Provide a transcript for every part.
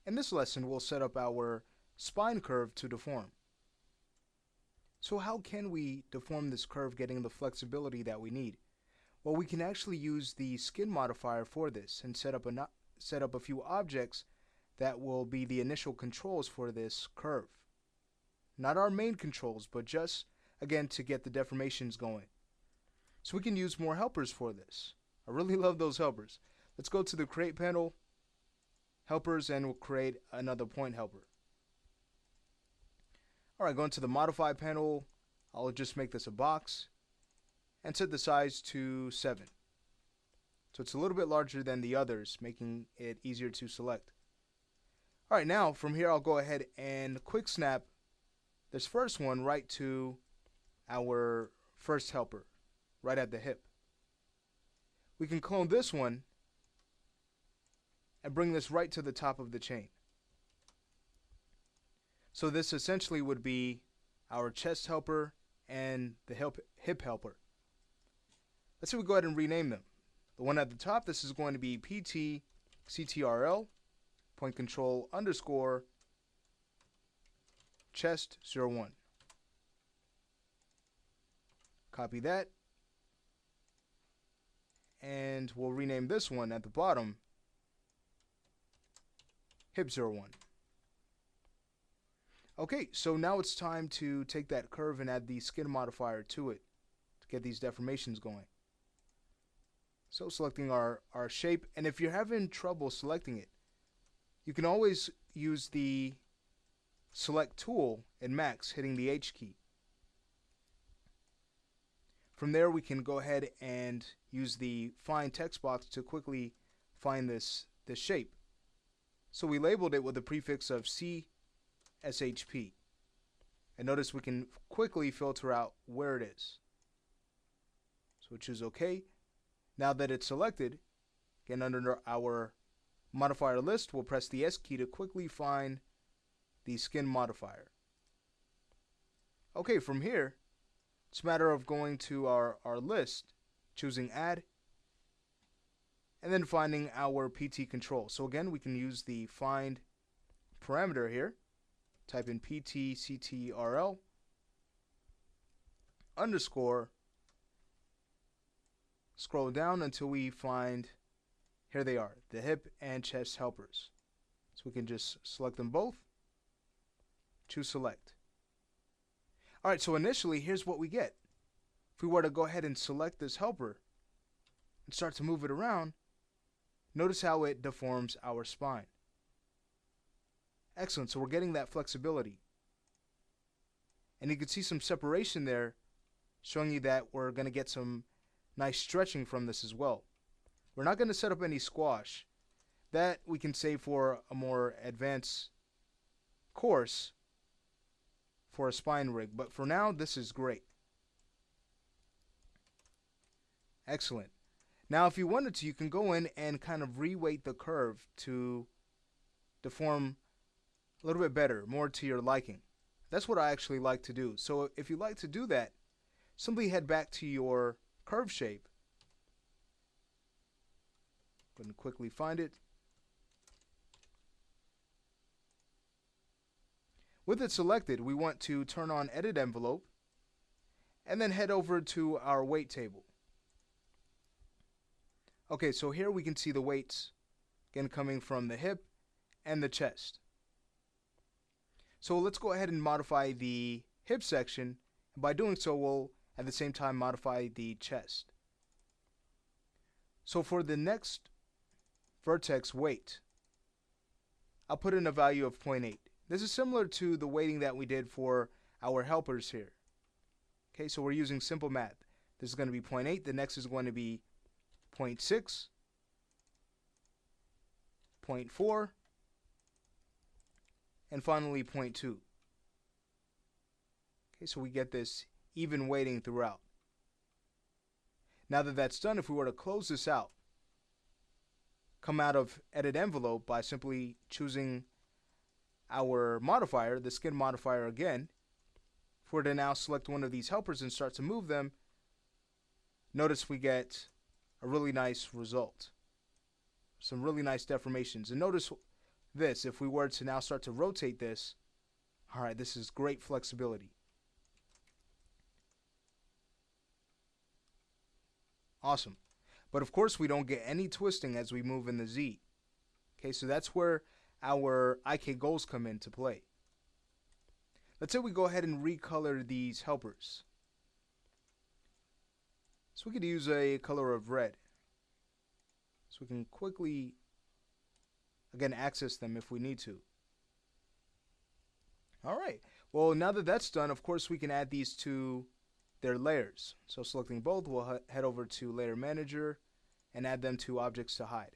In this lesson, we'll set up our spine curve to deform. So how can we deform this curve, getting the flexibility that we need? Well, we can actually use the skin modifier for this and set up a few objects that will be the initial controls for this curve. Not our main controls, but just, again, to get the deformations going. So we can use more helpers for this. I really love those helpers. Let's go to the Create panel, Helpers, and we'll create another point helper. Alright, going to the Modify panel, I'll just make this a box and set the size to 7. So it's a little bit larger than the others, making it easier to select. Alright, now from here I'll go ahead and quick snap this first one right to our first helper, right at the hip. We can clone this one and bring this right to the top of the chain. So this essentially would be our chest helper and the hip helper. Let's say we go ahead and rename them. The one at the top, this is going to be PT CTRL point control underscore chest 01. Copy that. And we'll rename this one at the bottom hip 01. Okay, so now it's time to take that curve and add the skin modifier to it to get these deformations going. So selecting our shape, and if you're having trouble selecting it, you can always use the select tool in Max, hitting the H key. From there we can go ahead and use the find text box to quickly find this shape. So we labeled it with the prefix of CSHP. And notice we can quickly filter out where it is. So we choose OK. Now that it's selected, again under our modifier list, we'll press the S key to quickly find the skin modifier. Okay, from here, it's a matter of going to our list, choosing Add, and then finding our PT control. So again, we can use the find parameter here. Type in PT CTRL underscore, scroll down until we find, here they are, the hip and chest helpers. So we can just select them both, choose select. Alright, so initially here's what we get. If we were to go ahead and select this helper and start to move it around, notice how it deforms our spine. Excellent, so we're getting that flexibility. And you can see some separation there, showing you that we're going to get some nice stretching from this as well. We're not going to set up any squash. That we can save for a more advanced course for a spine rig, but for now this is great. Excellent. Now if you wanted to, you can go in and kind of reweight the curve to deform a little bit better, more to your liking. That's what I actually like to do. So if you like to do that, simply head back to your curve shape. Go ahead and quickly find it. With it selected, we want to turn on Edit Envelope and then head over to our weight table. Okay, so here we can see the weights, again coming from the hip and the chest. So let's go ahead and modify the hip section, and by doing so we'll at the same time modify the chest. So for the next vertex weight, I'll put in a value of 0.8. This is similar to the weighting that we did for our helpers here. Okay, so we're using simple math. This is going to be 0.8, the next is going to be 0.6, 0.4, and finally 0.2. Okay, so we get this even weighting throughout. Now that that's done, if we were to close this out, come out of Edit Envelope by simply choosing our modifier, the skin modifier again, if we were to now select one of these helpers and start to move them, notice we get a really nice result. Some really nice deformations. And notice this, if we were to now start to rotate this, all right, this is great flexibility. Awesome. But of course, we don't get any twisting as we move in the Z. Okay, so that's where our IK goals come into play. Let's say we go ahead and recolor these helpers. So we could use a color of red. So we can quickly, again, access them if we need to. All right. Well, now that that's done, of course, we can add these to their layers. So selecting both, we'll head over to Layer Manager and add them to Objects to Hide.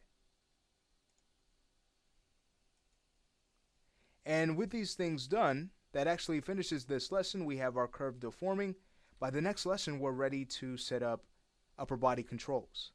And with these things done, that actually finishes this lesson. We have our curve deforming. By the next lesson, we're ready to set up upper body controls.